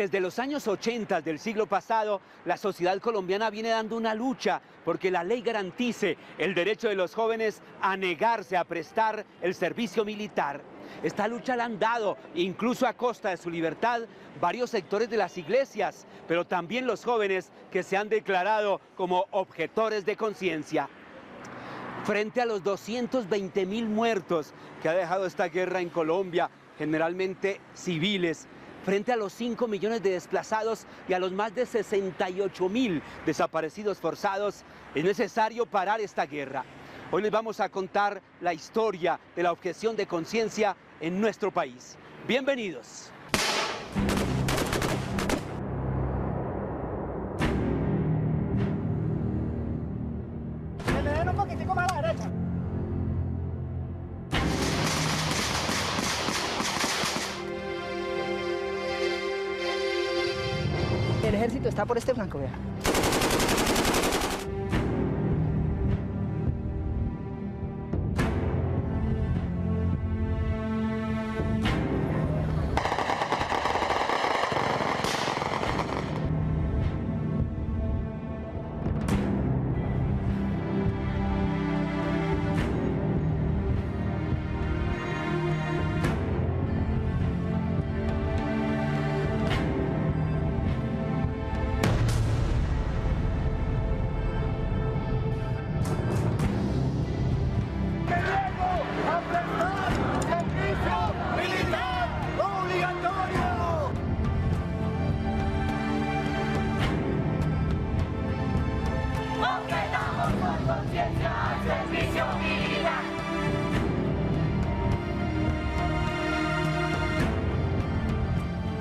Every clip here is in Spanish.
Desde los años 80 del siglo pasado, la sociedad colombiana viene dando una lucha porque la ley garantice el derecho de los jóvenes a negarse a prestar el servicio militar. Esta lucha la han dado, incluso a costa de su libertad, varios sectores de las iglesias, pero también los jóvenes que se han declarado como objetores de conciencia. Frente a los 220.000 muertos que ha dejado esta guerra en Colombia, generalmente civiles, frente a los 5 millones de desplazados y a los más de 68.000 desaparecidos forzados, es necesario parar esta guerra. Hoy les vamos a contar la historia de la objeción de conciencia en nuestro país. Bienvenidos. Me den un poquitico más a la derecha. El ejército está por este flanco, vea.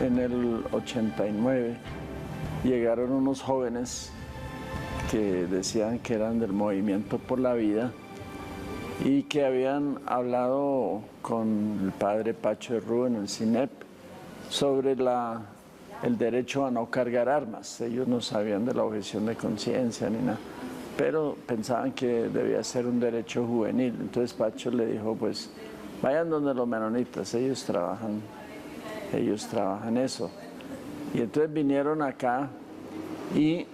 En el 89 llegaron unos jóvenes que decían que eran del Movimiento por la Vida y que habían hablado con el padre Pacho de Rú en el CINEP sobre el derecho a no cargar armas. Ellos no sabían de la objeción de conciencia ni nada, pero pensaban que debía ser un derecho juvenil. Entonces Pacho le dijo, pues vayan donde los menonitas, ellos trabajan eso. Y entonces vinieron acá y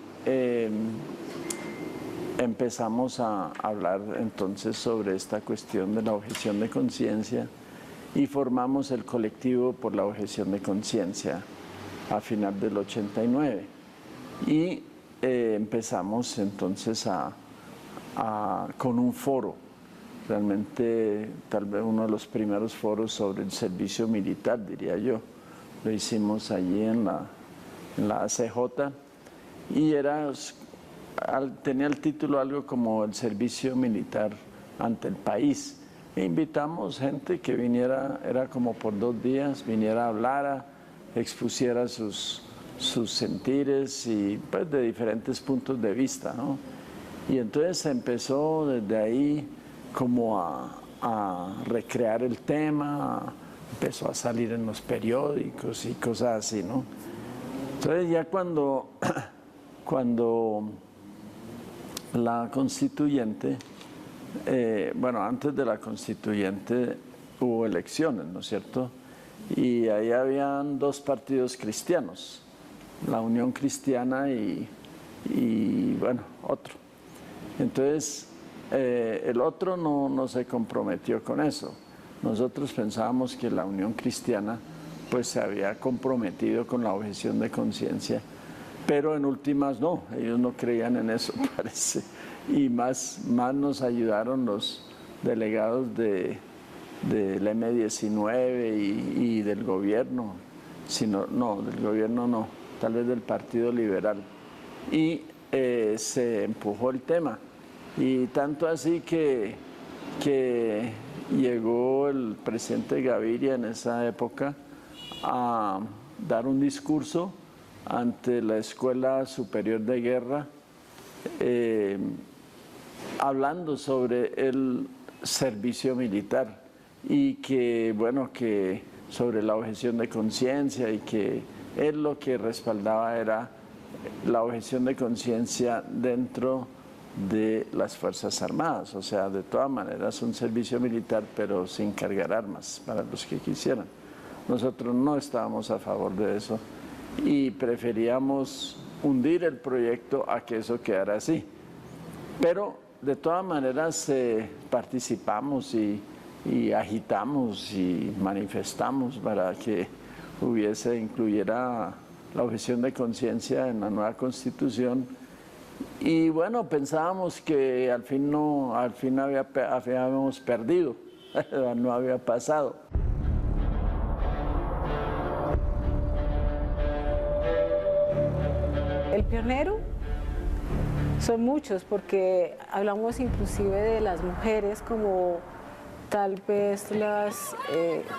empezamos a hablar entonces sobre esta cuestión de la objeción de conciencia y formamos el colectivo por la objeción de conciencia a final del 89. Y empezamos entonces con un foro, realmente tal vez uno de los primeros foros sobre el servicio militar, diría yo. Lo hicimos allí en la ACJ y tenía el título algo como el servicio militar ante el país. E invitamos gente que viniera, era como por 2 días, viniera, hablara, expusiera sus sentires y pues de diferentes puntos de vista, ¿no? Y entonces se empezó desde ahí como a recrear el tema, empezó a salir en los periódicos y cosas así, ¿no? Entonces ya cuando la constituyente, bueno, antes de la constituyente hubo elecciones, ¿no es cierto? Y ahí habían 2 partidos cristianos, la Unión Cristiana y bueno, otro. Entonces, el otro no se comprometió con eso. Nosotros pensábamos que la Unión Cristiana pues se había comprometido con la objeción de conciencia, pero en últimas no, ellos no creían en eso, parece. Y más nos ayudaron los delegados del M19 y del gobierno, del gobierno no, tal vez del Partido Liberal. Y se empujó el tema. Y tanto así que llegó el presidente Gaviria en esa época a dar un discurso ante la Escuela Superior de Guerra, hablando sobre el servicio militar y que sobre la objeción de conciencia y que él lo que respaldaba era la objeción de conciencia dentro de las Fuerzas Armadas, o sea, de todas maneras un servicio militar, pero sin cargar armas para los que quisieran. Nosotros no estábamos a favor de eso y preferíamos hundir el proyecto a que eso quedara así. Pero de todas maneras participamos y agitamos y manifestamos para que incluyera la objeción de conciencia en la nueva Constitución. Y bueno, pensábamos que al fin habíamos perdido, no había pasado. El pionero son muchos, porque hablamos inclusive de las mujeres como tal vez las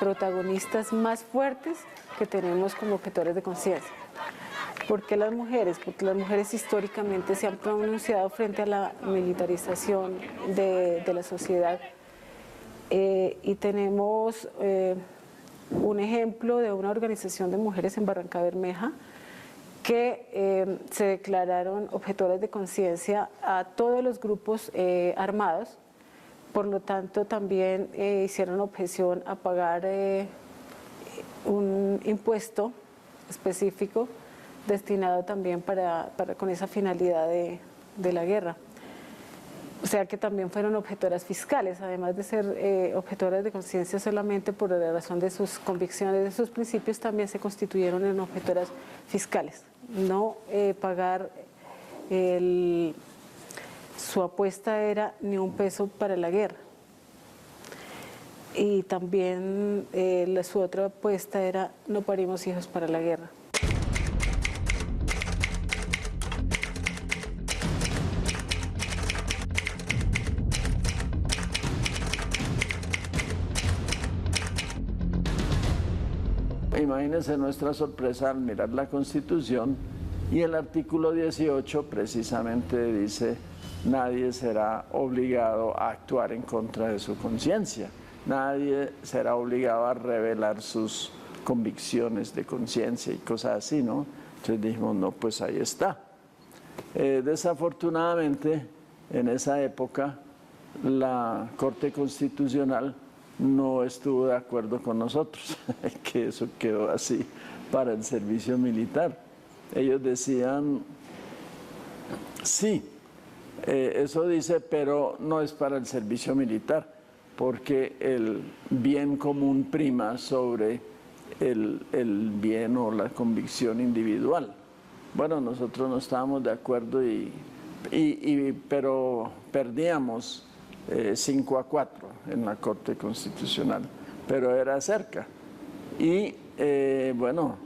protagonistas más fuertes que tenemos como objetores de conciencia. ¿Por qué las mujeres? Porque las mujeres históricamente se han pronunciado frente a la militarización de la sociedad, y tenemos un ejemplo de una organización de mujeres en Barranca Bermeja que se declararon objetoras de conciencia a todos los grupos armados. Por lo tanto, también hicieron objeción a pagar un impuesto específico destinado también con esa finalidad de la guerra. O sea que también fueron objetoras fiscales, además de ser objetoras de conciencia solamente por la razón de sus convicciones, de sus principios, también se constituyeron en objetoras fiscales. No pagar su apuesta era ni un peso para la guerra. Y también su otra apuesta era no parimos hijos para la guerra. Imagínense nuestra sorpresa al mirar la Constitución y el artículo 18 precisamente dice: nadie será obligado a actuar en contra de su conciencia, nadie será obligado a revelar sus convicciones de conciencia y cosas así, ¿no? Entonces dijimos, no, pues ahí está. Desafortunadamente, en esa época, la Corte Constitucional no estuvo de acuerdo con nosotros, que eso quedó así para el servicio militar. Ellos decían, sí, eso dice, pero no es para el servicio militar, porque el bien común prima sobre el bien o la convicción individual. Bueno, nosotros no estábamos de acuerdo, pero perdíamos 5-4 en la Corte Constitucional, pero era cerca. Y bueno,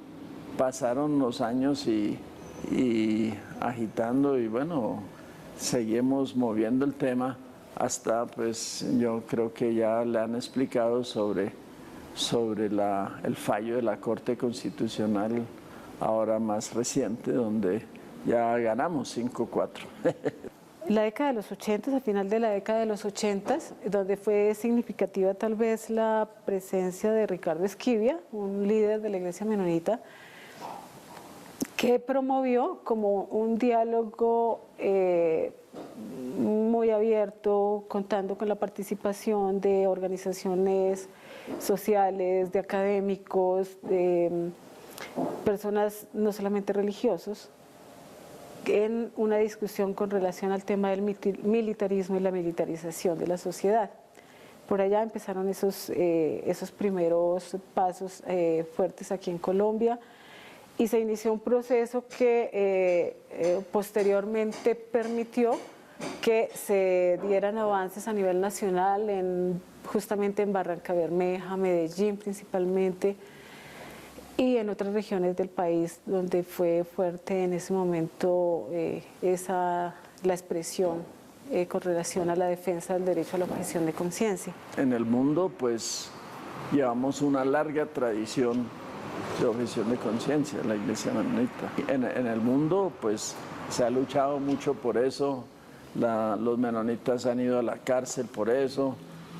pasaron los años y agitando, y bueno, seguimos moviendo el tema hasta, pues yo creo que ya le han explicado sobre el fallo de la Corte Constitucional ahora más reciente, donde ya ganamos 5-4. La década de los 80, al final de la década de los 80, donde fue significativa tal vez la presencia de Ricardo Esquivia, un líder de la Iglesia Menonita, que promovió como un diálogo muy abierto, contando con la participación de organizaciones sociales, de académicos, de personas no solamente religiosos, en una discusión con relación al tema del militarismo y la militarización de la sociedad. Por allá empezaron esos primeros pasos fuertes aquí en Colombia, y se inició un proceso que posteriormente permitió que se dieran avances a nivel nacional, justamente en Barranca Bermeja, Medellín principalmente, y en otras regiones del país donde fue fuerte en ese momento la expresión con relación a la defensa del derecho a la objeción de conciencia. En el mundo, pues, llevamos una larga tradición de objeción de conciencia, la Iglesia Menonita. En el mundo, pues, se ha luchado mucho por eso. Los menonitas han ido a la cárcel por eso,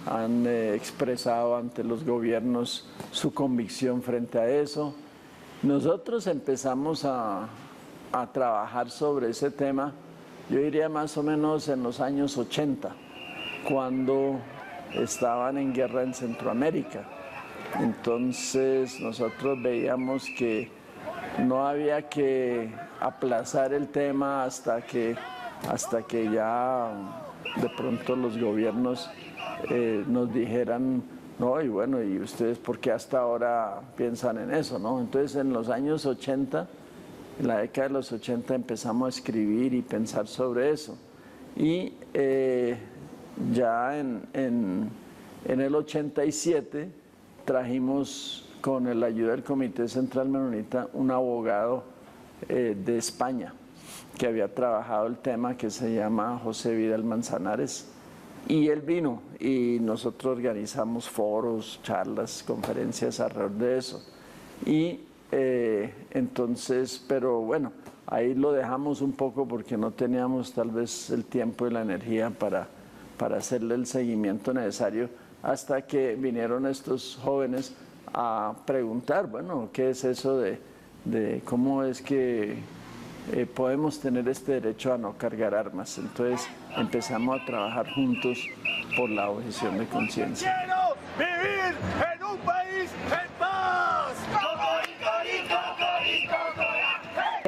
han expresado ante los gobiernos su convicción frente a eso. Nosotros empezamos a trabajar sobre ese tema, yo diría más o menos en los años 80, cuando estaban en guerra en Centroamérica. Entonces nosotros veíamos que no había que aplazar el tema hasta que ya de pronto los gobiernos nos dijeran, no, y bueno, ¿y ustedes por qué hasta ahora piensan en eso, no? Entonces en los años 80, en la década de los 80 empezamos a escribir y pensar sobre eso. Y ya en el 87 trajimos con la ayuda del Comité Central Menonita un abogado de España que había trabajado el tema, que se llama José Vidal Manzanares, y él vino y nosotros organizamos foros, charlas, conferencias alrededor de eso. Y entonces, pero bueno, ahí lo dejamos un poco porque no teníamos tal vez el tiempo y la energía para hacerle el seguimiento necesario, hasta que vinieron estos jóvenes a preguntar, bueno, ¿qué es eso de cómo es que podemos tener este derecho a no cargar armas? Entonces empezamos a trabajar juntos por la objeción de conciencia. ¡Quiero vivir en un país en paz!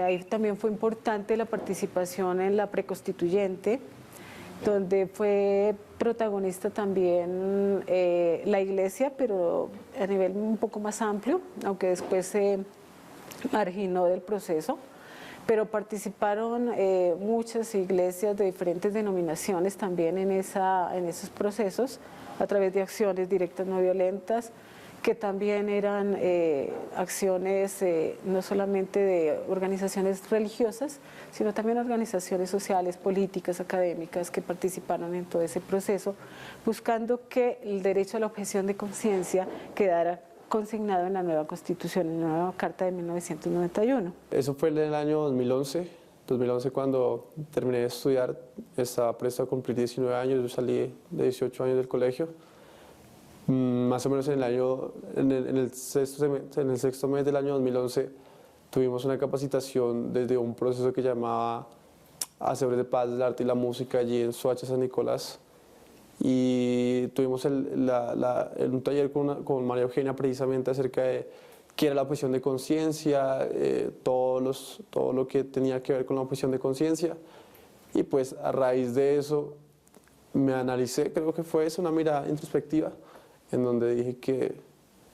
Ahí también fue importante la participación en la preconstituyente, donde fue protagonista también la iglesia, pero a nivel un poco más amplio, aunque después se marginó del proceso. Pero participaron muchas iglesias de diferentes denominaciones también en esos procesos, a través de acciones directas no violentas, que también eran acciones no solamente de organizaciones religiosas, sino también organizaciones sociales, políticas, académicas, que participaron en todo ese proceso, buscando que el derecho a la objeción de conciencia quedara consignado en la nueva Constitución, en la nueva Carta de 1991. Eso fue en el año 2011 cuando terminé de estudiar, estaba presto a cumplir 19 años, yo salí de 18 años del colegio. Más o menos en el sexto mes del año 2011 tuvimos una capacitación desde un proceso que llamaba Hacedores de Paz del Arte y la Música allí en Soacha, San Nicolás, y tuvimos un taller con María Eugenia precisamente acerca de qué era la objeción de conciencia, todo lo que tenía que ver con la objeción de conciencia, y pues a raíz de eso me analicé, creo que fue eso, una mirada introspectiva, en donde dije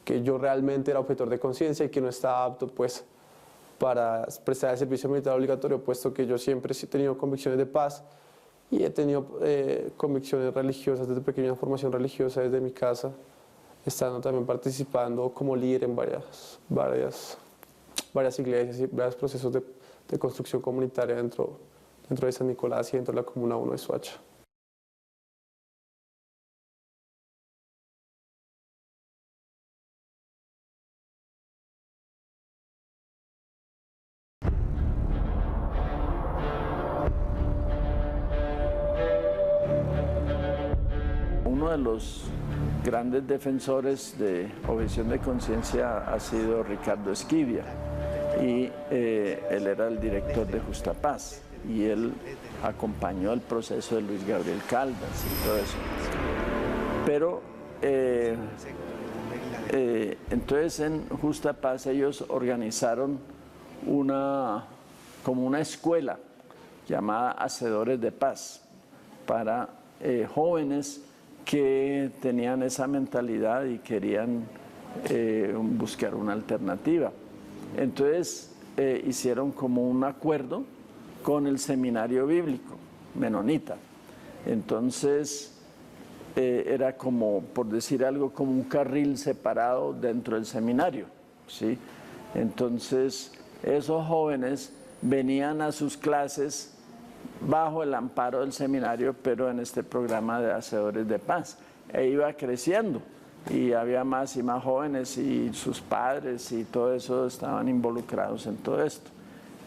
que yo realmente era objetor de conciencia y que no estaba apto pues para prestar el servicio militar obligatorio, puesto que yo siempre he tenido convicciones de paz y he tenido convicciones religiosas desde pequeña, formación religiosa desde mi casa, estando también participando como líder en varias iglesias y varios procesos de construcción comunitaria dentro de San Nicolás y dentro de la Comuna 1 de Soacha. Uno de los grandes defensores de objeción de conciencia ha sido Ricardo Esquivia, y él era el director de Justa Paz, y él acompañó el proceso de Luis Gabriel Caldas y todo eso. Pero entonces en Justa Paz ellos organizaron como una escuela llamada Hacedores de Paz para jóvenes que tenían esa mentalidad y querían buscar una alternativa. Entonces hicieron como un acuerdo con el seminario bíblico menonita. Entonces era como, por decir algo, como un carril separado dentro del seminario, ¿sí? Entonces esos jóvenes venían a sus clases bajo el amparo del seminario, pero en este programa de Hacedores de Paz, e iba creciendo y había más y más jóvenes, y sus padres y todo eso estaban involucrados en todo esto.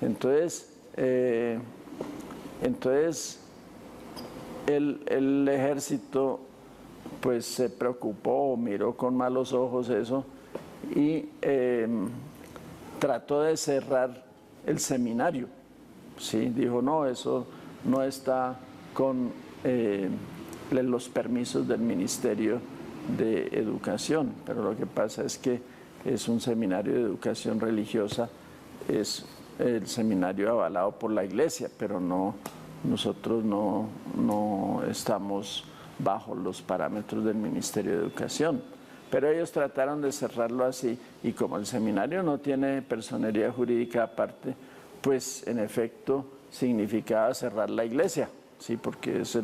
Entonces el ejército pues se preocupó, miró con malos ojos eso y trató de cerrar el seminario. Sí, dijo, no, eso no está con los permisos del Ministerio de Educación, pero lo que pasa es que es un seminario de educación religiosa es el seminario avalado por la iglesia, pero no, nosotros no estamos bajo los parámetros del Ministerio de Educación. Pero ellos trataron de cerrarlo así, y como el seminario no tiene personería jurídica aparte, pues en efecto significaba cerrar la iglesia, ¿sí? Porque es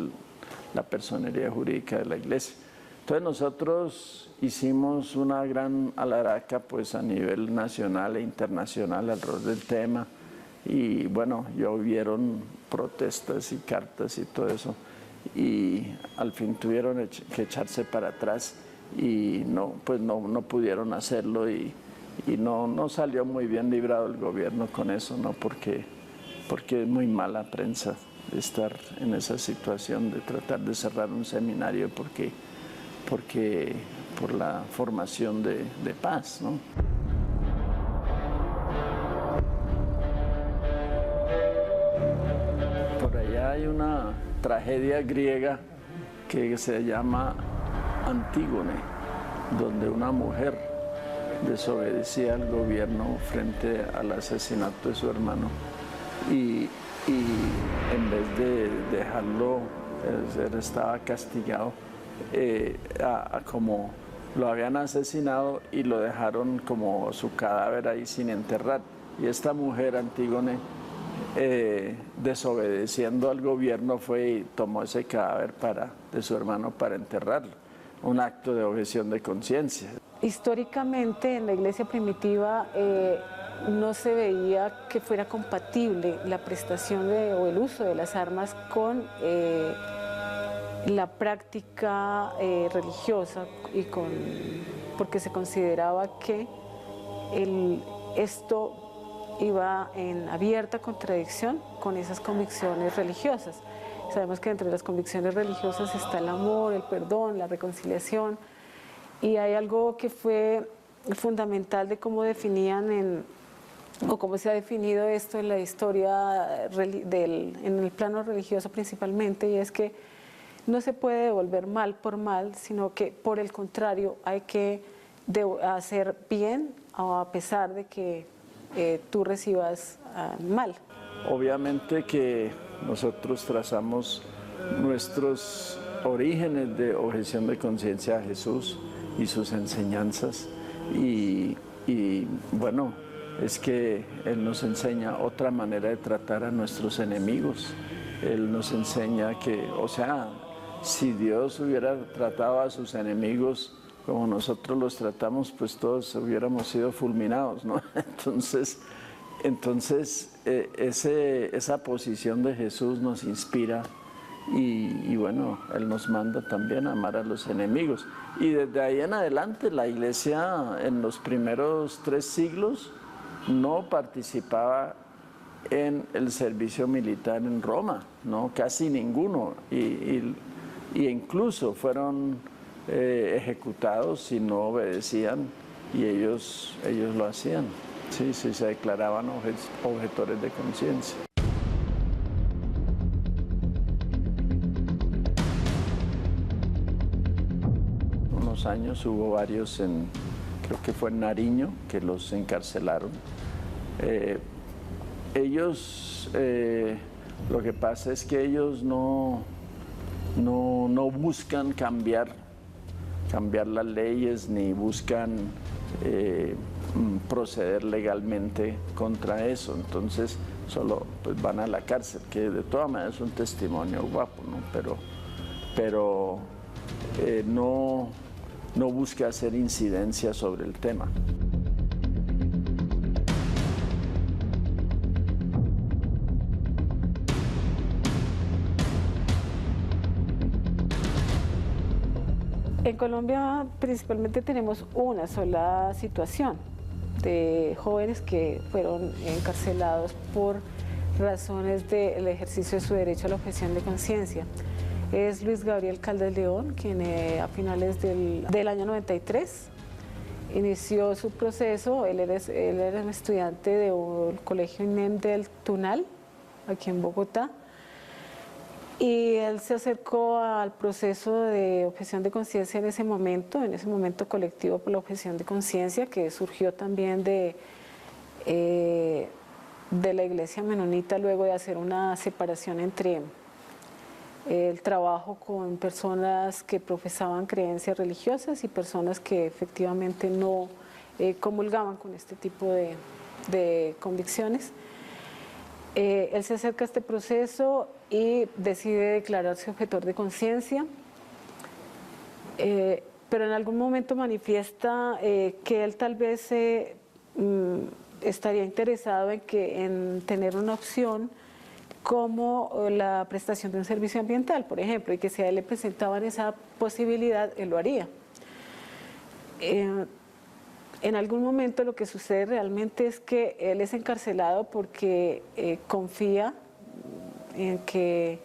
la personería jurídica de la iglesia. Entonces nosotros hicimos una gran alaraca pues a nivel nacional e internacional alrededor del tema, y bueno, ya hubieron protestas y cartas y todo eso, y al fin tuvieron que echarse para atrás y no pudieron hacerlo, y no salió muy bien librado el gobierno con eso, ¿no? Porque es muy mala prensa estar en esa situación de tratar de cerrar un seminario por la formación de paz, ¿no? Por allá hay una tragedia griega que se llama Antígone, donde una mujer desobedecía al gobierno frente al asesinato de su hermano, y en vez de dejarlo, él estaba castigado como lo habían asesinado, y lo dejaron como su cadáver ahí sin enterrar. Y esta mujer, Antígone, desobedeciendo al gobierno, fue y tomó ese cadáver de su hermano para enterrarlo. Un acto de objeción de conciencia. Históricamente en la iglesia primitiva no se veía que fuera compatible la prestación o el uso de las armas con la práctica religiosa, porque se consideraba que esto iba en abierta contradicción con esas convicciones religiosas. Sabemos que entre las convicciones religiosas está el amor, el perdón, la reconciliación, y hay algo que fue fundamental de cómo definían o cómo se ha definido esto en la historia en el plano religioso principalmente, y es que no se puede devolver mal por mal, sino que por el contrario hay que hacer bien a pesar de que tú recibas mal. Obviamente que nosotros trazamos nuestros orígenes de objeción de conciencia a Jesús y sus enseñanzas, y bueno, es que Él nos enseña otra manera de tratar a nuestros enemigos. Él nos enseña que, o sea, si Dios hubiera tratado a sus enemigos como nosotros los tratamos, pues todos hubiéramos sido fulminados, ¿no? Entonces esa posición de Jesús nos inspira, y bueno, Él nos manda también a amar a los enemigos. Y desde ahí en adelante la iglesia en los primeros 3 siglos no participaba en el servicio militar en Roma, ¿no? Casi ninguno, y incluso fueron ejecutados si no obedecían, y ellos lo hacían. Sí, se declaraban objetores de conciencia. Unos años hubo varios creo que fue en Nariño, que los encarcelaron. Ellos, lo que pasa es que ellos no buscan cambiar las leyes, ni buscan proceder legalmente contra eso. Entonces solo pues van a la cárcel, que de todas maneras es un testimonio guapo, ¿no? Pero no busca hacer incidencia sobre el tema. En Colombia principalmente tenemos una sola situación de jóvenes que fueron encarcelados por razones del ejercicio de su derecho a la objeción de conciencia. Es Luis Gabriel Caldas León, quien a finales del año 93 inició su proceso. Él era un estudiante del colegio INEM del Tunal, aquí en Bogotá, y él se acercó al proceso de objeción de conciencia en ese momento colectivo por la objeción de conciencia, que surgió también de de la iglesia menonita luego de hacer una separación entre el trabajo con personas que profesaban creencias religiosas y personas que efectivamente no comulgaban con este tipo de convicciones. Él se acerca a este proceso y decide declararse objetor de conciencia, pero en algún momento manifiesta que él tal vez estaría interesado en tener una opción como la prestación de un servicio ambiental, por ejemplo, y que si a él le presentaban esa posibilidad, él lo haría. En algún momento lo que sucede realmente es que él es encarcelado porque confía en que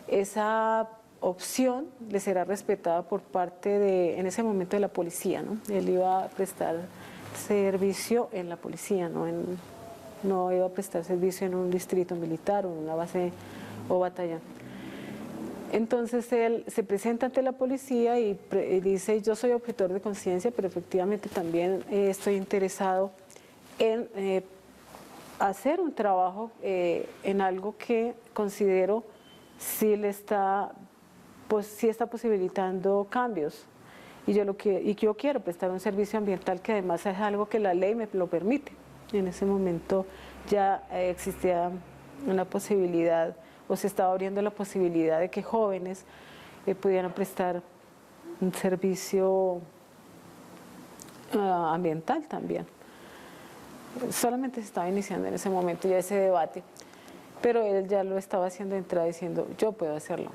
esa opción le será respetada por parte en ese momento, de la policía, ¿no? Él iba a prestar servicio en la policía, no iba a prestar servicio en un distrito militar o en una base o batallón. Entonces él se presenta ante la policía y dice: yo soy objetor de conciencia, pero efectivamente también estoy interesado en hacer un trabajo en algo que considero sí está posibilitando cambios. Y yo quiero prestar un servicio ambiental que además es algo que la ley me lo permite. En ese momento ya existía una posibilidad, o se estaba abriendo la posibilidad de que jóvenes pudieran prestar un servicio ambiental también. Solamente se estaba iniciando en ese momento ya ese debate, pero él ya lo estaba haciendo de entrada diciendo: yo puedo hacerlo.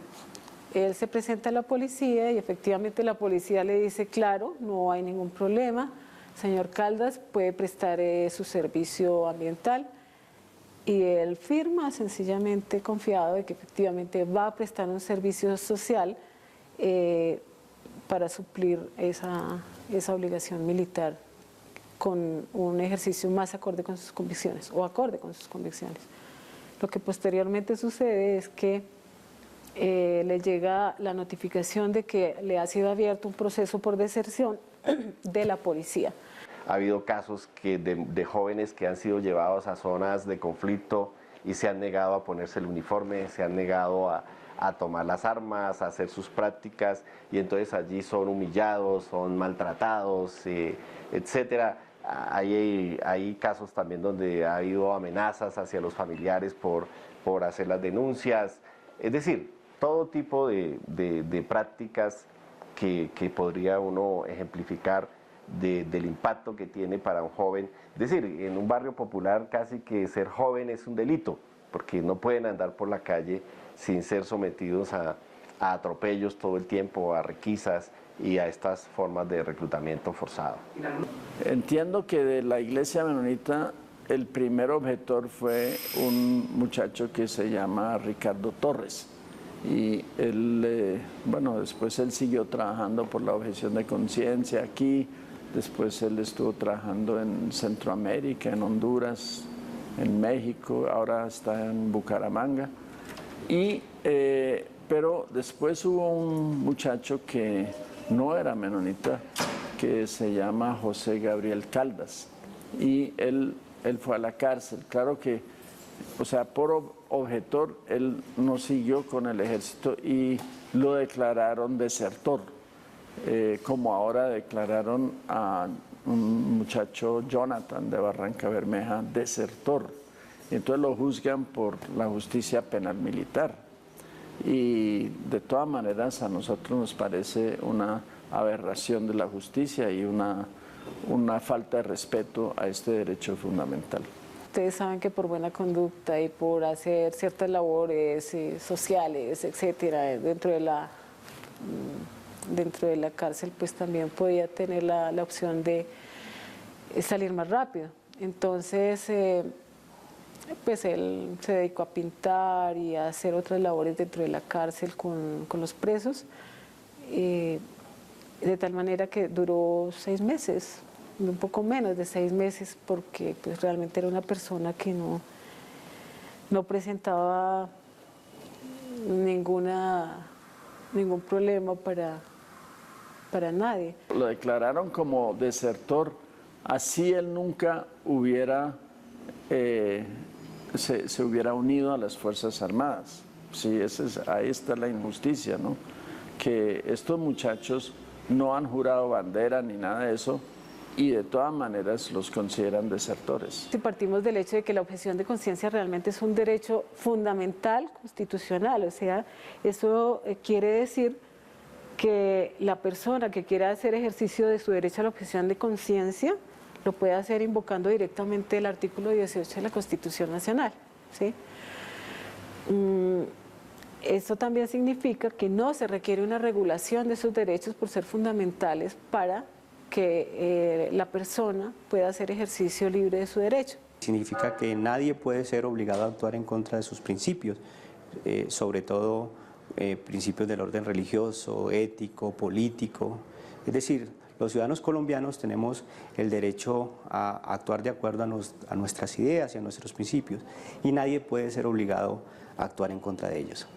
Él se presenta a la policía y efectivamente la policía le dice: claro, no hay ningún problema, señor Caldas, puede prestar su servicio ambiental. Y él firma sencillamente confiado de que efectivamente va a prestar un servicio social para suplir esa obligación militar con un ejercicio más acorde con sus convicciones o acorde con sus convicciones. Lo que posteriormente sucede es que le llega la notificación de que le ha sido abierto un proceso por deserción de la policía. Ha habido casos de jóvenes que han sido llevados a zonas de conflicto y se han negado a ponerse el uniforme, se han negado a tomar las armas, a hacer sus prácticas, y entonces allí son humillados, son maltratados, etcétera. Hay casos también donde ha habido amenazas hacia los familiares por hacer las denuncias. Es decir, todo tipo de prácticas que podría uno ejemplificar del impacto que tiene para un joven. Es decir, en un barrio popular casi que ser joven es un delito, porque no pueden andar por la calle sin ser sometidos a atropellos todo el tiempo, a requisas y a estas formas de reclutamiento forzado. Entiendo que de la iglesia menonita el primer objetor fue un muchacho que se llama Ricardo Torres. Y él, después él siguió trabajando por la objeción de conciencia aquí, después él estuvo trabajando en Centroamérica, en Honduras, en México, ahora está en Bucaramanga. Pero después hubo un muchacho que no era menonita, que se llama José Gabriel Caldas, y él fue a la cárcel. Claro que, por objetor, él no siguió con el ejército y lo declararon desertor, como ahora declararon a un muchacho, Jonathan, de Barranca Bermeja, desertor. Entonces lo juzgan por la justicia penal militar. Y de todas maneras a nosotros nos parece una aberración de la justicia y una falta de respeto a este derecho fundamental. Ustedes saben que por buena conducta y por hacer ciertas labores sociales, etcétera, dentro de la cárcel, pues también podía tener la opción de salir más rápido. Entonces, pues él se dedicó a pintar y a hacer otras labores dentro de la cárcel con los presos, de tal manera que duró 6 meses, un poco menos de 6 meses, porque pues realmente era una persona que no presentaba ningún problema para nadie. Lo declararon como desertor, así él nunca hubiera se hubiera unido a las Fuerzas Armadas. Sí, ahí está la injusticia, ¿no? Que estos muchachos no han jurado bandera ni nada de eso y de todas maneras los consideran desertores. Si partimos del hecho de que la objeción de conciencia realmente es un derecho fundamental constitucional, o sea, eso quiere decir que la persona que quiera hacer ejercicio de su derecho a la objeción de conciencia lo puede hacer invocando directamente el artículo 18 de la Constitución Nacional, ¿sí? Eso también significa que no se requiere una regulación de sus derechos por ser fundamentales para que la persona pueda hacer ejercicio libre de su derecho. Significa que nadie puede ser obligado a actuar en contra de sus principios, sobre todo principios del orden religioso, ético, político. Es decir, los ciudadanos colombianos tenemos el derecho a actuar de acuerdo a nuestras ideas y a nuestros principios, y nadie puede ser obligado a actuar en contra de ellos.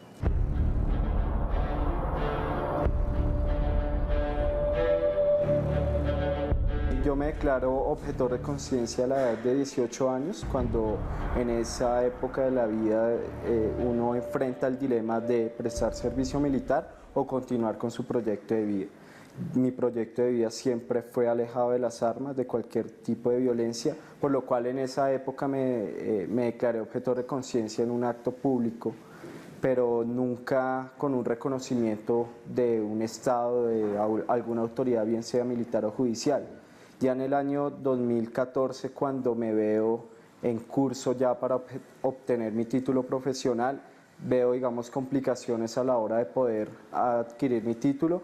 Yo me declaro objetor de conciencia a la edad de 18 años, cuando en esa época de la vida uno enfrenta el dilema de prestar servicio militar o continuar con su proyecto de vida. Mi proyecto de vida siempre fue alejado de las armas, de cualquier tipo de violencia, por lo cual en esa época me declaré objetor de conciencia en un acto público, pero nunca con un reconocimiento de un Estado, de alguna autoridad, bien sea militar o judicial. Ya en el año 2014, cuando me veo en curso ya para obtener mi título profesional, veo, digamos, complicaciones a la hora de poder adquirir mi título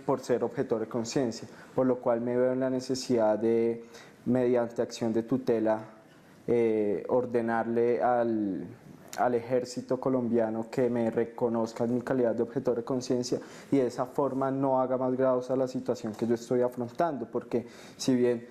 por ser objetor de conciencia, por lo cual me veo en la necesidad de, mediante acción de tutela, ordenarle al ejército colombiano que me reconozca en mi calidad de objetor de conciencia y de esa forma no haga más gravosa la situación que yo estoy afrontando, porque si bien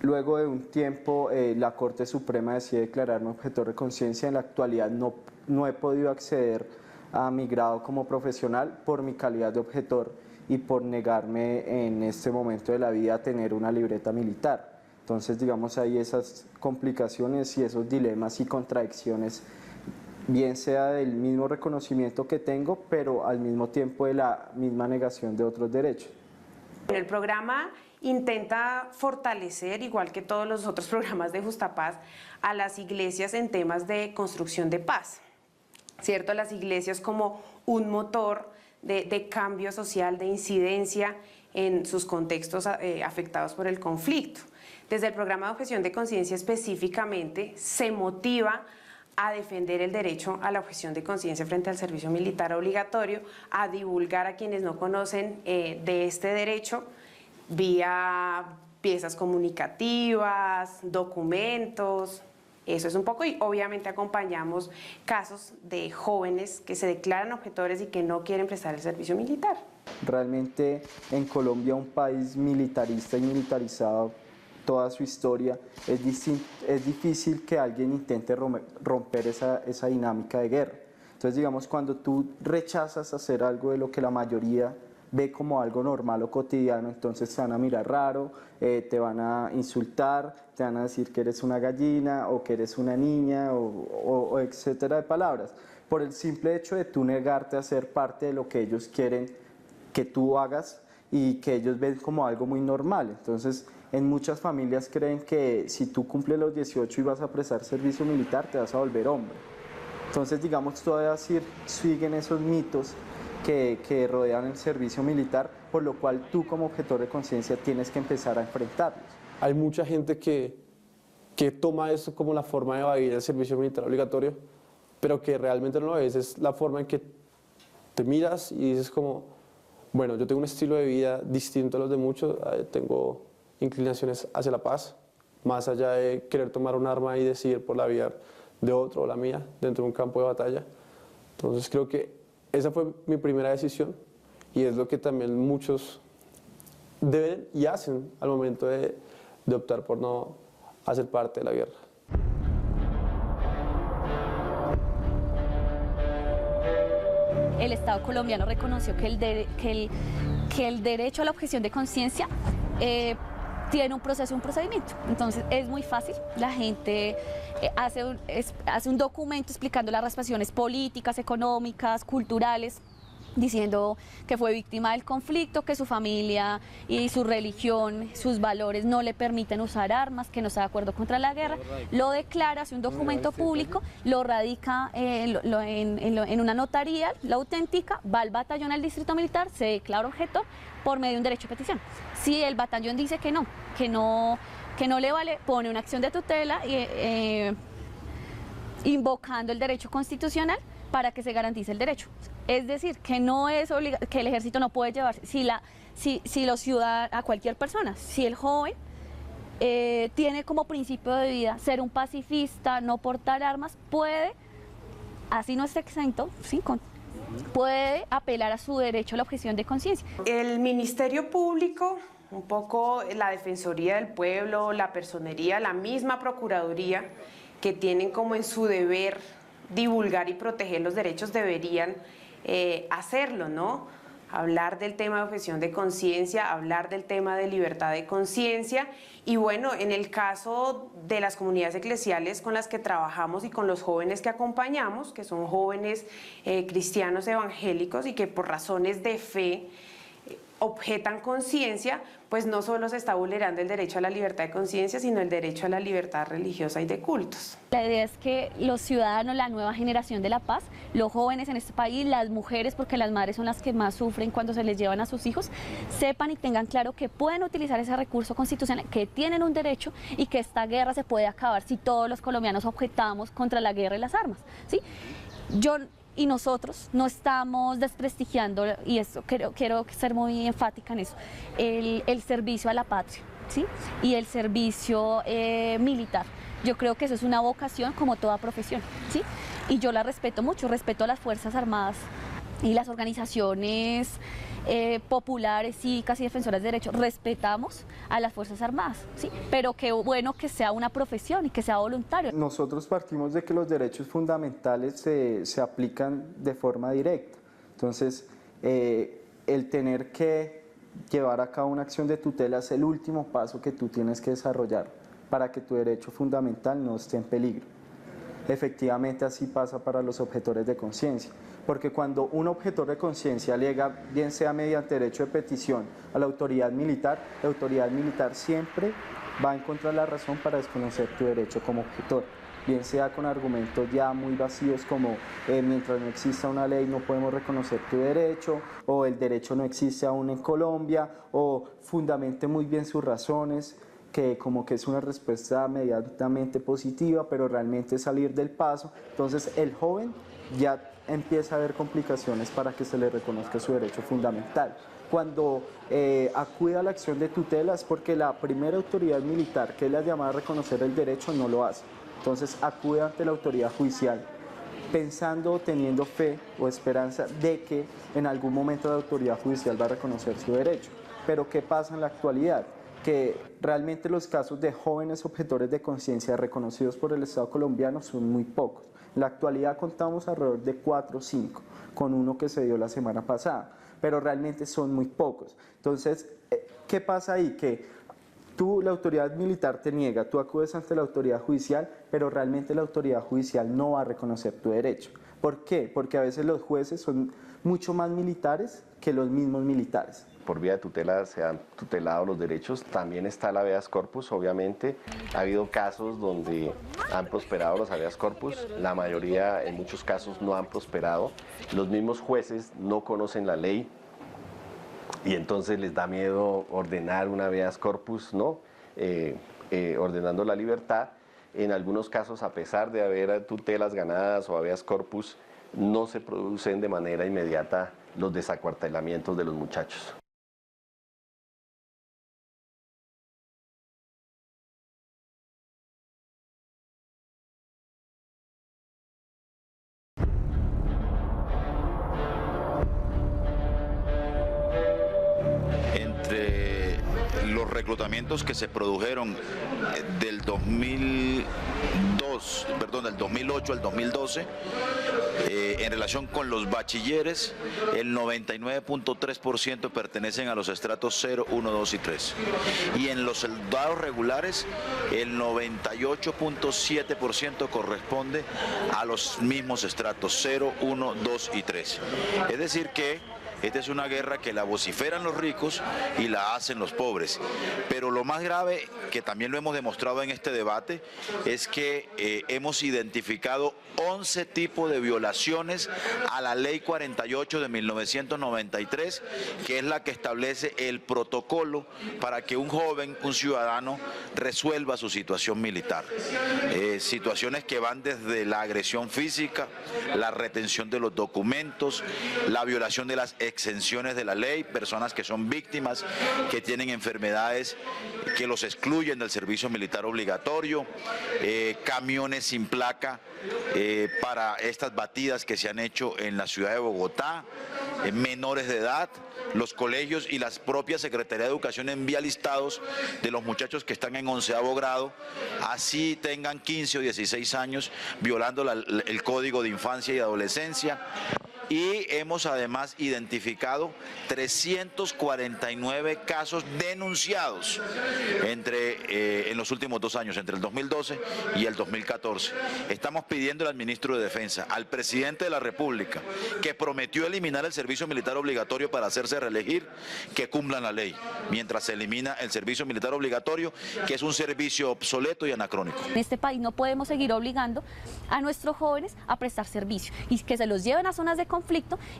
luego de un tiempo la Corte Suprema decide declararme objetor de conciencia, en la actualidad no he podido acceder a mi grado como profesional por mi calidad de objetor y por negarme en este momento de la vida a tener una libreta militar. Entonces, digamos, hay esas complicaciones y esos dilemas y contradicciones, bien sea del mismo reconocimiento que tengo, pero al mismo tiempo de la misma negación de otros derechos. El programa intenta fortalecer, igual que todos los otros programas de Justapaz, a las iglesias en temas de construcción de paz, ¿cierto? Las iglesias como un motor de cambio social, de incidencia en sus contextos afectados por el conflicto. Desde el programa de objeción de conciencia específicamente se motiva a defender el derecho a la objeción de conciencia frente al servicio militar obligatorio, a divulgar a quienes no conocen de este derecho vía piezas comunicativas, documentos. Eso es un poco, y obviamente acompañamos casos de jóvenes que se declaran objetores y que no quieren prestar el servicio militar. Realmente en Colombia, un país militarista y militarizado toda su historia, es difícil que alguien intente romper esa dinámica de guerra. Entonces, digamos, cuando tú rechazas hacer algo de lo que la mayoría ve como algo normal o cotidiano, entonces te van a mirar raro, te van a insultar, te van a decir que eres una gallina o que eres una niña o etcétera de palabras, por el simple hecho de tú negarte a ser parte de lo que ellos quieren que tú hagas y que ellos ven como algo muy normal. Entonces, en muchas familias creen que si tú cumples los 18 y vas a prestar servicio militar, te vas a volver hombre. Entonces, digamos, todavía siguen esos mitos que rodean el servicio militar, por lo cual tú como objetor de conciencia tienes que empezar a enfrentarlos. Hay mucha gente que toma eso como la forma de evadir el servicio militar obligatorio, pero que realmente no lo es la forma en que te miras y dices como, bueno, yo tengo un estilo de vida distinto a los de muchos, tengo inclinaciones hacia la paz, más allá de querer tomar un arma y decidir por la vida de otro o la mía dentro de un campo de batalla. Entonces creo que esa fue mi primera decisión y es lo que también muchos deben y hacen al momento de optar por no hacer parte de la guerra. El Estado colombiano reconoció que el derecho a la objeción de conciencia tiene un proceso, un procedimiento. Entonces es muy fácil, la gente hace un documento explicando las razones políticas, económicas, culturales, diciendo que fue víctima del conflicto, que su familia y su religión, sus valores no le permiten usar armas, que no está de acuerdo contra la guerra, lo declara, hace un documento público, lo radica en una notaría, lo autentica, va al batallón al distrito militar, se declara objetor por medio de un derecho de petición. Si el batallón dice que no le vale, pone una acción de tutela invocando el derecho constitucional para que se garantice el derecho. Es decir, que no es que el ejército no puede llevarse, si los ciudadanos, a cualquier persona, si el joven tiene como principio de vida ser un pacifista, no portar armas, puede, así no esté exento, ¿sí? Puede apelar a su derecho a la objeción de conciencia. El Ministerio Público, un poco la Defensoría del Pueblo, la Personería, la misma Procuraduría, que tienen como en su deber divulgar y proteger los derechos, deberían hacerlo, ¿no? Hablar del tema de objeción de conciencia, hablar del tema de libertad de conciencia y bueno, en el caso de las comunidades eclesiales con las que trabajamos y con los jóvenes que acompañamos, que son jóvenes cristianos evangélicos y que por razones de fe objetan conciencia, pues no solo se está vulnerando el derecho a la libertad de conciencia, sino el derecho a la libertad religiosa y de cultos. La idea es que los ciudadanos, la nueva generación de la paz, los jóvenes en este país, las mujeres, porque las madres son las que más sufren cuando se les llevan a sus hijos, sepan y tengan claro que pueden utilizar ese recurso constitucional, que tienen un derecho y que esta guerra se puede acabar si todos los colombianos objetamos contra la guerra y las armas, ¿sí? Y nosotros no estamos desprestigiando, y eso quiero ser muy enfática en eso, el servicio a la patria, ¿sí? Y el servicio militar. Yo creo que eso es una vocación como toda profesión, ¿sí? Y yo la respeto mucho, respeto a las Fuerzas Armadas y las organizaciones populares, cívicas y defensoras de derechos. Respetamos a las Fuerzas Armadas, ¿sí? Pero qué bueno que sea una profesión y que sea voluntario. Nosotros partimos de que los derechos fundamentales se aplican de forma directa. Entonces, el tener que llevar a cabo una acción de tutela es el último paso que tú tienes que desarrollar para que tu derecho fundamental no esté en peligro. Efectivamente, así pasa para los objetores de conciencia, porque cuando un objetor de conciencia alega, bien sea mediante derecho de petición a la autoridad militar siempre va a encontrar la razón para desconocer tu derecho como objetor, bien sea con argumentos ya muy vacíos como mientras no exista una ley no podemos reconocer tu derecho, o el derecho no existe aún en Colombia, o fundamente muy bien sus razones, que como que es una respuesta medianamente positiva, pero realmente salir del paso. Entonces el joven ya empieza a haber complicaciones para que se le reconozca su derecho fundamental. Cuando acude a la acción de tutela es porque la primera autoridad militar, que es la llamada a reconocer el derecho, no lo hace. Entonces acude ante la autoridad judicial pensando o teniendo fe o esperanza de que en algún momento la autoridad judicial va a reconocer su derecho. Pero ¿qué pasa en la actualidad? Que realmente los casos de jóvenes objetores de conciencia reconocidos por el Estado colombiano son muy pocos. En la actualidad contamos alrededor de 4 o 5, con uno que se dio la semana pasada, pero realmente son muy pocos. Entonces, ¿qué pasa ahí? Que tú, la autoridad militar te niega, tú acudes ante la autoridad judicial, pero realmente la autoridad judicial no va a reconocer tu derecho. ¿Por qué? Porque a veces los jueces son mucho más militares que los mismos militares. Por vía de tutela se han tutelado los derechos, también está el habeas corpus, obviamente. Ha habido casos donde han prosperado los habeas corpus, la mayoría en muchos casos no han prosperado. Los mismos jueces no conocen la ley y entonces les da miedo ordenar un habeas corpus, ¿no? Ordenando la libertad. En algunos casos, a pesar de haber tutelas ganadas o habeas corpus, no se producen de manera inmediata los desacuartelamientos de los muchachos. Entre los reclutamientos que se produjeron del 2008 al 2012, en relación con los bachilleres, el 99.3% pertenecen a los estratos 0, 1, 2 y 3. Y en los soldados regulares, el 98.7% corresponde a los mismos estratos 0, 1, 2 y 3. Es decir que esta es una guerra que la vociferan los ricos y la hacen los pobres. Pero lo más grave, que también lo hemos demostrado en este debate, es que hemos identificado 11 tipos de violaciones a la Ley 48 de 1993, que es la que establece el protocolo para que un joven, un ciudadano, resuelva su situación militar. Situaciones que van desde la agresión física, la retención de los documentos, la violación de las exenciones de la ley, personas que son víctimas, que tienen enfermedades que los excluyen del servicio militar obligatorio, camiones sin placa para estas batidas que se han hecho en la ciudad de Bogotá, menores de edad. Los colegios y las propias Secretaría de Educación envía listados de los muchachos que están en 11º grado, así tengan 15 o 16 años, violando el Código de Infancia y Adolescencia. Y hemos además identificado 349 casos denunciados en los últimos 2 años, entre el 2012 y el 2014. Estamos pidiendo al ministro de Defensa, al presidente de la República, que prometió eliminar el servicio militar obligatorio para hacerse reelegir, que cumplan la ley, mientras se elimina el servicio militar obligatorio, que es un servicio obsoleto y anacrónico. En este país no podemos seguir obligando a nuestros jóvenes a prestar servicio y que se los lleven a zonas de conflicto.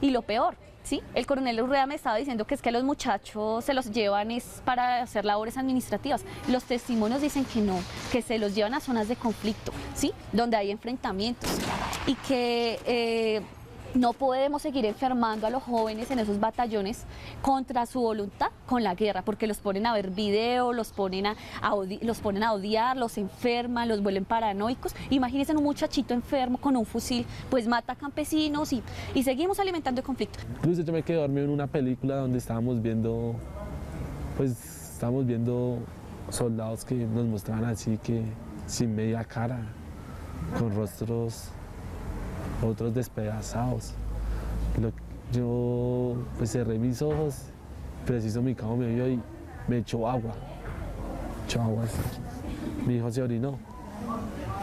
Y lo peor, ¿sí? El coronel Urrea me estaba diciendo que es que los muchachos se los llevan es para hacer labores administrativas. Los testimonios dicen que no, que se los llevan a zonas de conflicto, ¿sí? Donde hay enfrentamientos y que no podemos seguir enfermando a los jóvenes en esos batallones contra su voluntad con la guerra, porque los ponen a ver video, los ponen a odiar, los enferman, los vuelven paranoicos. Imagínense un muchachito enfermo con un fusil, pues mata a campesinos y seguimos alimentando el conflicto. Incluso yo me quedé dormido en una película donde estábamos viendo soldados que nos mostraban así que sin media cara, con rostros otros despedazados. Yo pues cerré mis ojos, preciso mi cabo me vio y me echó agua así. Mi hijo se orinó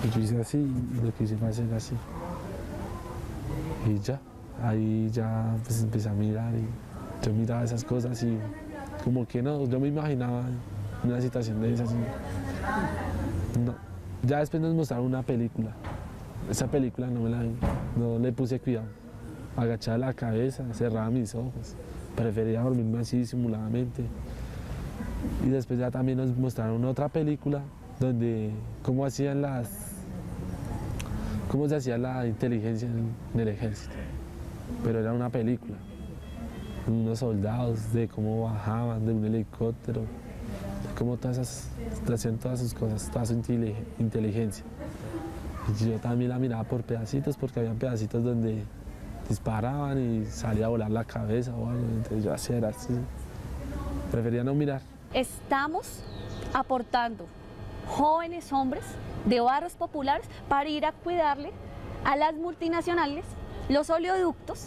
y yo hice así, y lo que hice fue hacer así y ya, ahí ya pues empecé a mirar y yo miraba esas cosas y como que no, yo me imaginaba una situación de esas y no. Ya después nos mostraron una película. Esa película no le puse cuidado. Agachaba la cabeza, cerraba mis ojos. Prefería dormirme así disimuladamente. Y después ya también nos mostraron otra película donde cómo se hacía la inteligencia en el ejército. Pero era una película. Unos soldados, de cómo bajaban de un helicóptero, de cómo hacían todas sus cosas, toda su inteligencia. Yo también la miraba por pedacitos, porque había pedacitos donde disparaban y salía a volar la cabeza o algo, entonces yo hacía así. Prefería no mirar. Estamos aportando jóvenes hombres de barrios populares para ir a cuidarle a las multinacionales los oleoductos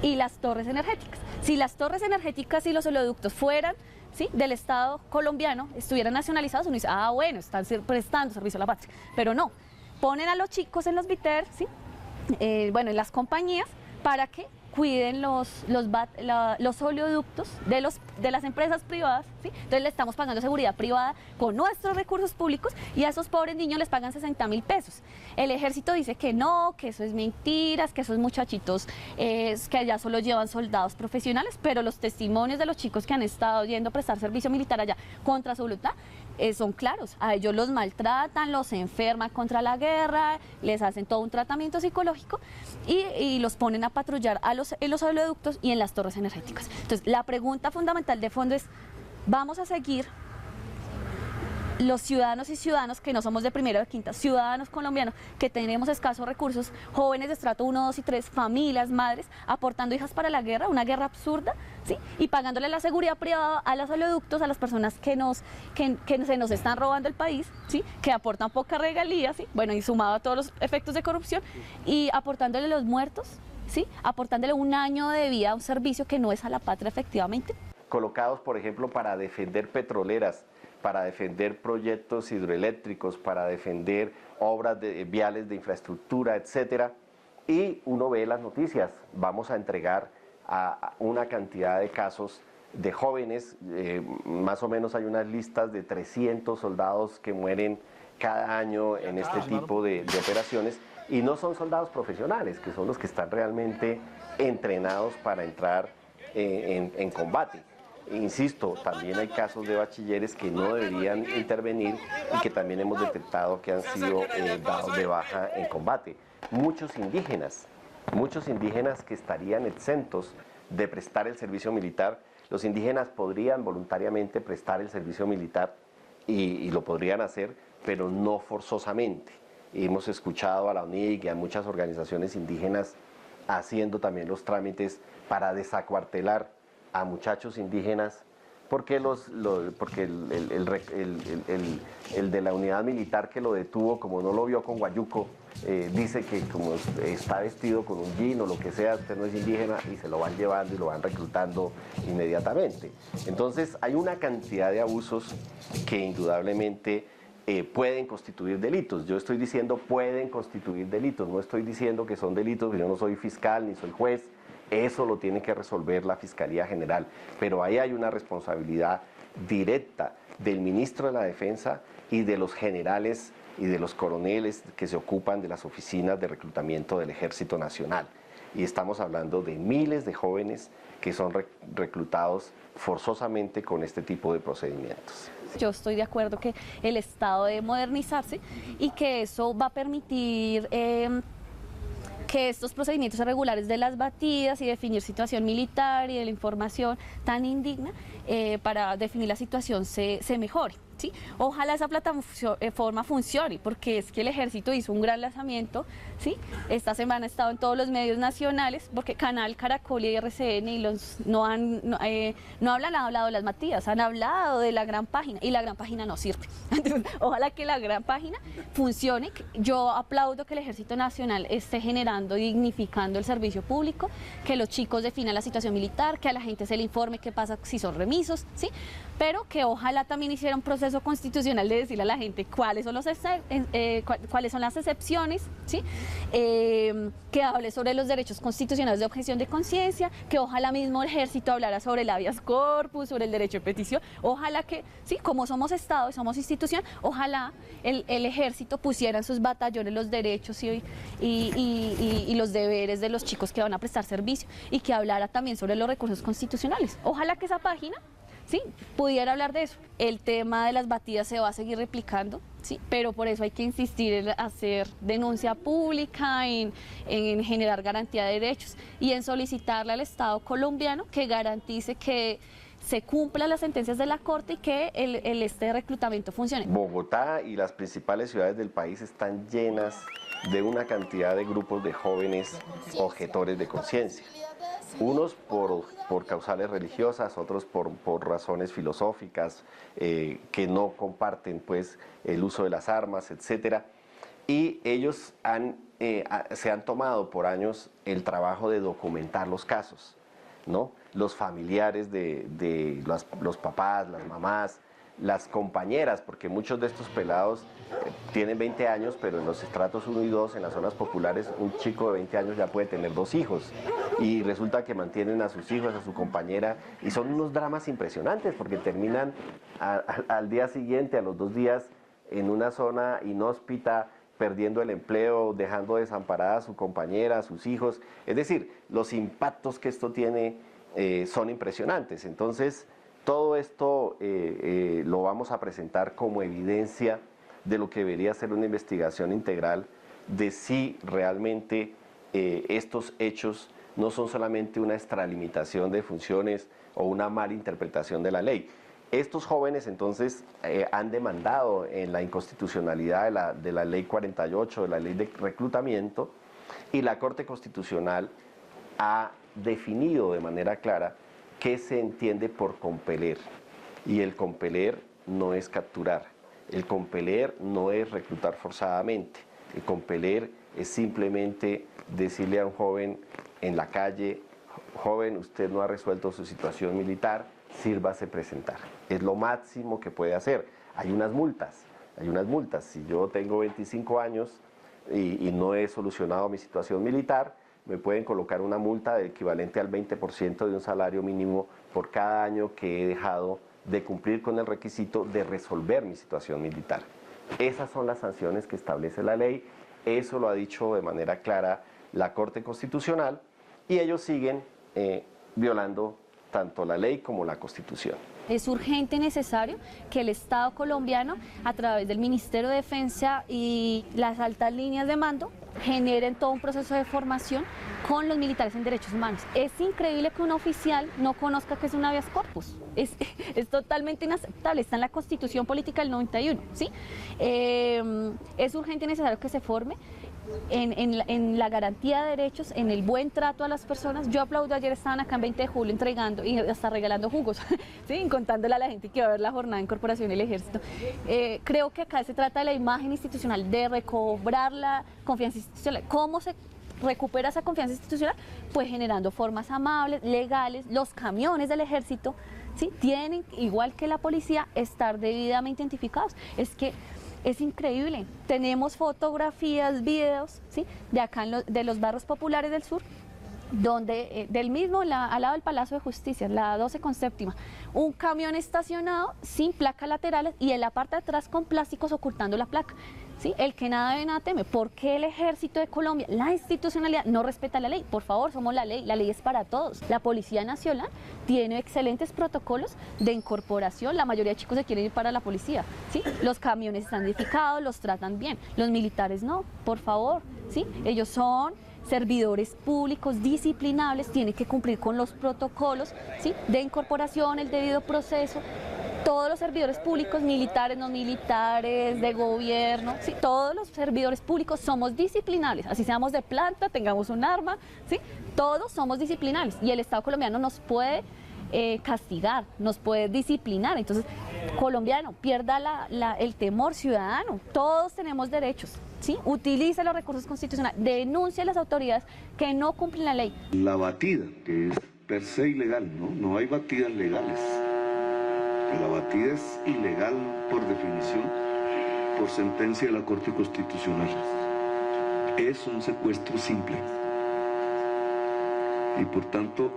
y las torres energéticas. Si las torres energéticas y los oleoductos fueran, ¿sí?, del Estado colombiano, estuvieran nacionalizados, uno dice, ah, bueno, están prestando servicio a la patria, pero no. Ponen a los chicos en los BITER, ¿sí? En las compañías, para que cuiden los oleoductos de las empresas privadas, ¿sí? Entonces le estamos pagando seguridad privada con nuestros recursos públicos y a esos pobres niños les pagan 60.000 pesos. El ejército dice que no, que eso es mentiras, que esos muchachitos que allá solo llevan soldados profesionales, pero los testimonios de los chicos que han estado yendo a prestar servicio militar allá contra su voluntad son claros. A ellos los maltratan, los enferman contra la guerra, les hacen todo un tratamiento psicológico y los ponen a patrullar en los oleoductos y en las torres energéticas. Entonces, la pregunta fundamental de fondo es, ¿vamos a seguir los ciudadanos y ciudadanas que no somos de primera o de quinta, ciudadanos colombianos que tenemos escasos recursos, jóvenes de estrato 1, 2 y 3, familias, madres, aportando hijas para la guerra, una guerra absurda, ¿sí? Y pagándole la seguridad privada a los oleoductos, a las personas que se nos están robando el país, ¿sí? Que aportan poca regalía, ¿sí? Bueno, y sumado a todos los efectos de corrupción, y aportándole los muertos, ¿sí? Aportándole un año de vida a un servicio que no es a la patria efectivamente. Colocados, por ejemplo, para defender petroleras, para defender proyectos hidroeléctricos, para defender obras viales de infraestructura, etcétera. Y uno ve las noticias, vamos a entregar a una cantidad de casos de jóvenes, más o menos hay unas listas de 300 soldados que mueren cada año en este tipo de operaciones, y no son soldados profesionales, que son los que están realmente entrenados para entrar en combate. Insisto, también hay casos de bachilleres que no deberían intervenir y que también hemos detectado que han sido dados de baja en combate. Muchos indígenas que estarían exentos de prestar el servicio militar. Los indígenas podrían voluntariamente prestar el servicio militar y lo podrían hacer, pero no forzosamente. Hemos escuchado a la UNIC y a muchas organizaciones indígenas haciendo también los trámites para desacuartelar a muchachos indígenas, porque el de la unidad militar que lo detuvo, como no lo vio con guayuco, dice que como está vestido con un jean o lo que sea, usted no es indígena, y se lo van llevando y lo van reclutando inmediatamente. Entonces hay una cantidad de abusos que indudablemente pueden constituir delitos. Yo estoy diciendo pueden constituir delitos, no estoy diciendo que son delitos, yo no soy fiscal ni soy juez. Eso lo tiene que resolver la Fiscalía General, pero ahí hay una responsabilidad directa del ministro de la Defensa y de los generales y de los coroneles que se ocupan de las oficinas de reclutamiento del Ejército Nacional. Y estamos hablando de miles de jóvenes que son reclutados forzosamente con este tipo de procedimientos. Yo estoy de acuerdo que el Estado debe modernizarse y que eso va a permitir que estos procedimientos irregulares de las batidas y definir situación militar y de la información tan indigna para definir la situación se mejore. ¿Sí? Ojalá esa plataforma funcione, porque es que el ejército hizo un gran lanzamiento, ¿sí? Esta semana ha estado en todos los medios nacionales, porque Canal, Caracol y RCN y no han hablado de las Matías, han hablado de la gran página, y la gran página no sirve. Entonces, ojalá que la gran página funcione. Yo aplaudo que el Ejército Nacional esté generando y dignificando el servicio público, que los chicos definan la situación militar, que a la gente se le informe qué pasa si son remisos, ¿sí? Pero que ojalá también hiciera un proceso constitucional de decirle a la gente cuáles son las excepciones, ¿sí? Que hable sobre los derechos constitucionales de objeción de conciencia, que ojalá mismo el ejército hablara sobre el habeas corpus, sobre el derecho de petición. Ojalá que, sí, como somos Estado y somos institución, ojalá el ejército pusiera en sus batallones los derechos y los deberes de los chicos que van a prestar servicio, y que hablara también sobre los recursos constitucionales. Ojalá que esa página, sí, pudiera hablar de eso. El tema de las batidas se va a seguir replicando, sí, pero por eso hay que insistir en hacer denuncia pública, en generar garantía de derechos y en solicitarle al Estado colombiano que garantice que se cumplan las sentencias de la Corte y que este reclutamiento funcione. Bogotá y las principales ciudades del país están llenas de una cantidad de grupos de jóvenes objetores de conciencia. Unos por causales religiosas, otros por razones filosóficas, que no comparten pues el uso de las armas, etcétera. Y ellos se han tomado por años el trabajo de documentar los casos, ¿no? Los familiares de los papás, las mamás, las compañeras, porque muchos de estos pelados tienen 20 años, pero en los estratos 1 y 2, en las zonas populares, un chico de 20 años ya puede tener 2 hijos, y resulta que mantienen a sus hijos, a su compañera, y son unos dramas impresionantes, porque terminan al día siguiente, a los 2 días, en una zona inhóspita, perdiendo el empleo, dejando desamparada a su compañera, a sus hijos. Es decir, los impactos que esto tiene son impresionantes. Entonces, todo esto lo vamos a presentar como evidencia de lo que debería ser una investigación integral de si realmente estos hechos no son solamente una extralimitación de funciones o una mala interpretación de la ley. Estos jóvenes entonces han demandado en la inconstitucionalidad de la ley 48, de la ley de reclutamiento, y la Corte Constitucional ha definido de manera clara qué se entiende por compeler. Y el compeler no es capturar, el compeler no es reclutar forzadamente, el compeler es simplemente decirle a un joven en la calle: joven, usted no ha resuelto su situación militar, sírvase presentar. Es lo máximo que puede hacer. Hay unas multas. Si yo tengo 25 años y no he solucionado mi situación militar, me pueden colocar una multa equivalente al 20% de un salario mínimo por cada año que he dejado de cumplir con el requisito de resolver mi situación militar. Esas son las sanciones que establece la ley. Eso lo ha dicho de manera clara la Corte Constitucional, y ellos siguen violando tanto la ley como la Constitución. Es urgente y necesario que el Estado colombiano, a través del Ministerio de Defensa y las altas líneas de mando, generen todo un proceso de formación con los militares en derechos humanos. Es increíble que un oficial no conozca qué es un habeas corpus. Es totalmente inaceptable. Está en la Constitución Política del 91, ¿sí? Es urgente y necesario que se forme en la garantía de derechos, en el buen trato a las personas. Yo aplaudo, ayer estaban acá en 20 de julio entregando y hasta regalando jugos, ¿sí? Contándole a la gente que va a ver la jornada de incorporación del ejército. Creo que acá se trata de la imagen institucional, de recobrar la confianza institucional. ¿Cómo se recupera esa confianza institucional? Pues generando formas amables, legales. Los camiones del ejército, ¿sí?, tienen, igual que la policía, estar debidamente identificados. Es que es increíble. Tenemos fotografías, videos, ¿sí?, de acá de los barrios populares del sur, donde del mismo, al lado del Palacio de Justicia, la 12 con séptima, un camión estacionado sin placas laterales y en la parte de atrás con plásticos ocultando la placa. ¿Sí? El que nada debe, nada teme. ¿Por qué el Ejército de Colombia, la institucionalidad, no respeta la ley? Por favor, somos la ley es para todos. La Policía Nacional tiene excelentes protocolos de incorporación. La mayoría de chicos se quieren ir para la policía, ¿sí? Los camiones están identificados, los tratan bien. Los militares no, por favor, ¿sí? Ellos son servidores públicos disciplinables, tienen que cumplir con los protocolos, ¿sí?, de incorporación, el debido proceso. Todos los servidores públicos, militares, no militares, de gobierno, ¿sí?, todos los servidores públicos somos disciplinables, así seamos de planta, tengamos un arma, ¿sí?, todos somos disciplinables y el Estado colombiano nos puede castigar, nos puede disciplinar. Entonces, colombiano, pierda el temor ciudadano, todos tenemos derechos, ¿sí? Utilice los recursos constitucionales, denuncie a las autoridades que no cumplen la ley. La batida, que es per se ilegal, no hay batidas legales. La batida es ilegal por definición, por sentencia de la Corte Constitucional. Es un secuestro simple. Y por tanto,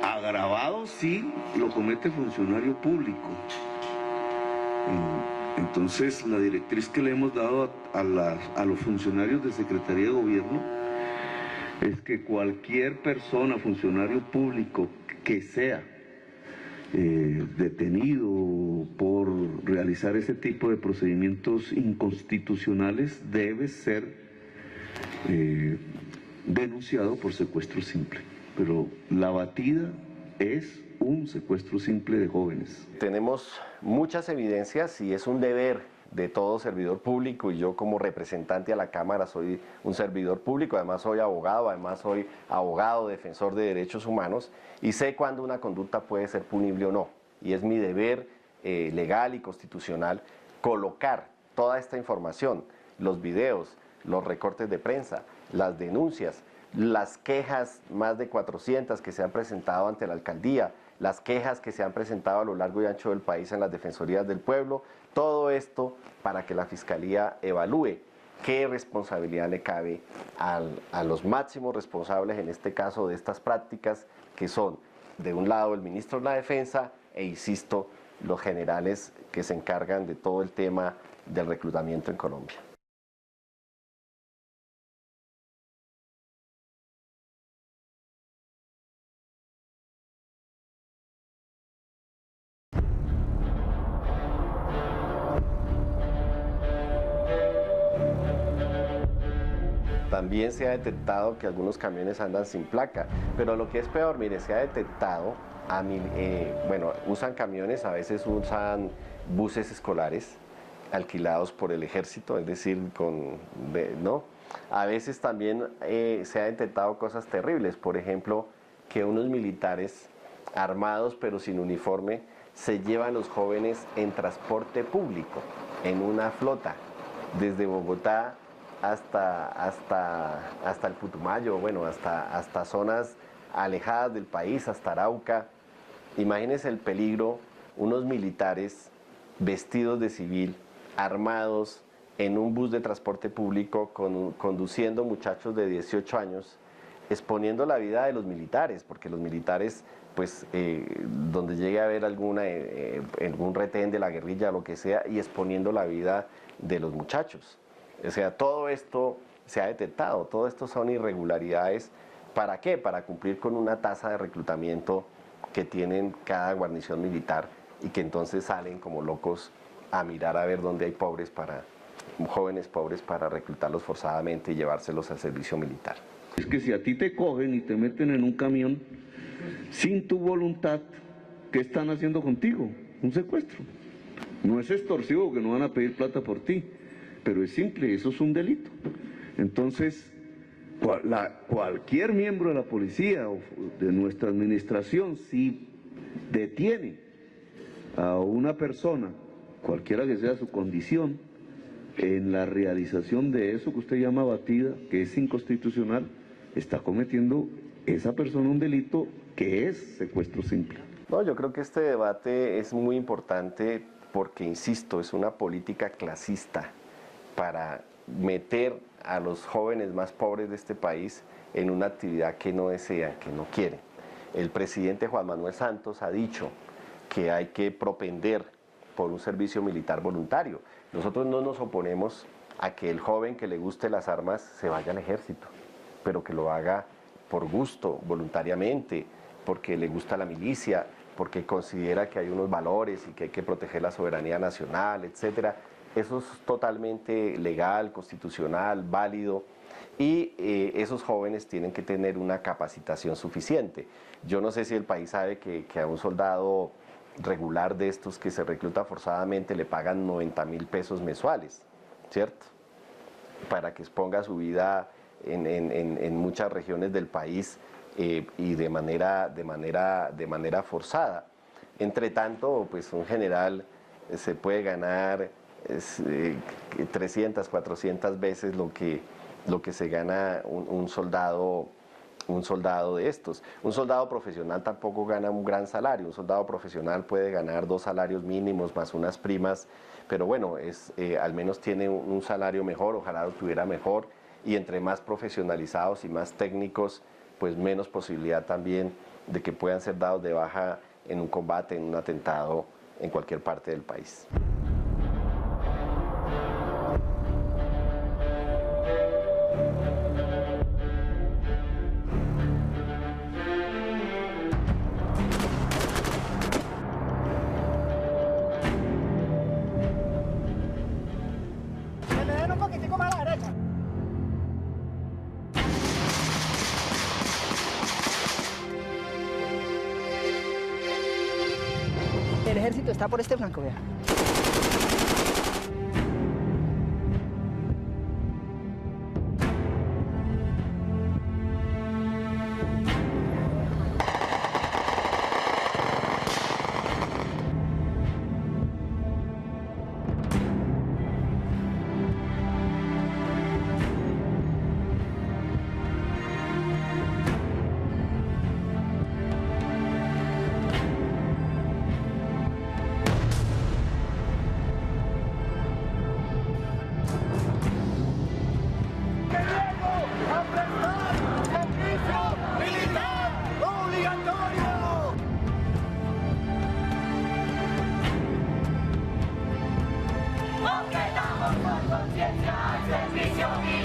agravado si lo comete funcionario público. Entonces, la directriz que le hemos dado a los funcionarios de Secretaría de Gobierno es que cualquier persona, funcionario público que sea detenido por realizar ese tipo de procedimientos inconstitucionales debe ser denunciado por secuestro simple. Pero la batida es un secuestro simple de jóvenes. Tenemos muchas evidencias y es un deber de todo servidor público, y yo como representante a la Cámara soy un servidor público, además soy abogado defensor de derechos humanos, y sé cuándo una conducta puede ser punible o no, y es mi deber legal y constitucional colocar toda esta información, los videos, los recortes de prensa, las denuncias, las quejas, más de 400 que se han presentado ante la alcaldía, las quejas que se han presentado a lo largo y ancho del país en las defensorías del pueblo, todo esto para que la Fiscalía evalúe qué responsabilidad le cabe a los máximos responsables, en este caso de estas prácticas, que son, de un lado, el ministro de la Defensa e, insisto, los generales que se encargan de todo el tema del reclutamiento en Colombia. También se ha detectado que algunos camiones andan sin placa, pero lo que es peor, mire, se ha detectado usan camiones, a veces usan buses escolares alquilados por el ejército, es decir, ¿no? A veces también se han intentado cosas terribles, por ejemplo, que unos militares armados pero sin uniforme se llevan a los jóvenes en transporte público, en una flota, desde Bogotá hasta el Putumayo, bueno, hasta zonas alejadas del país, hasta Arauca. Imagínense el peligro, unos militares vestidos de civil, armados, en un bus de transporte público, conduciendo muchachos de 18 años, exponiendo la vida de los militares, porque los militares, pues, donde llegue a haber algún retén de la guerrilla, lo que sea, y exponiendo la vida de los muchachos. O sea, todo esto se ha detectado, todo esto son irregularidades. ¿Para qué? Para cumplir con una tasa de reclutamiento que tienen cada guarnición militar y que entonces salen como locos a mirar a ver dónde hay jóvenes pobres para reclutarlos forzadamente y llevárselos al servicio militar. Es que si a ti te cogen y te meten en un camión sin tu voluntad, ¿qué están haciendo contigo? Un secuestro. No es extorsivo, que no van a pedir plata por ti, pero es simple, eso es un delito. Entonces, cualquier miembro de la policía o de nuestra administración, si detiene a una persona, cualquiera que sea su condición, en la realización de eso que usted llama batida, que es inconstitucional, está cometiendo esa persona un delito que es secuestro simple. No, yo creo que este debate es muy importante porque, insisto, es una política clasista para meter a los jóvenes más pobres de este país en una actividad que no desean, que no quieren. El presidente Juan Manuel Santos ha dicho que hay que propender por un servicio militar voluntario. Nosotros no nos oponemos a que el joven que le guste las armas se vaya al ejército, pero que lo haga por gusto, voluntariamente, porque le gusta la milicia, porque considera que hay unos valores y que hay que proteger la soberanía nacional, etcétera. Eso es totalmente legal, constitucional, válido, y esos jóvenes tienen que tener una capacitación suficiente. Yo no sé si el país sabe que a un soldado regular de estos que se recluta forzadamente le pagan 90.000 pesos mensuales, ¿cierto? Para que exponga su vida en muchas regiones del país y de manera forzada. Entre tanto, pues un general se puede ganar 300, 400 veces lo que se gana un soldado de estos. Un soldado profesional tampoco gana un gran salario. Un soldado profesional puede ganar 2 salarios mínimos más unas primas, pero bueno, al menos tiene un salario mejor, ojalá lo tuviera mejor, y entre más profesionalizados y más técnicos, pues menos posibilidad también de que puedan ser dados de baja en un combate, en un atentado en cualquier parte del país. El ejército está por este flanco, vea. Conciencia al servicio militar.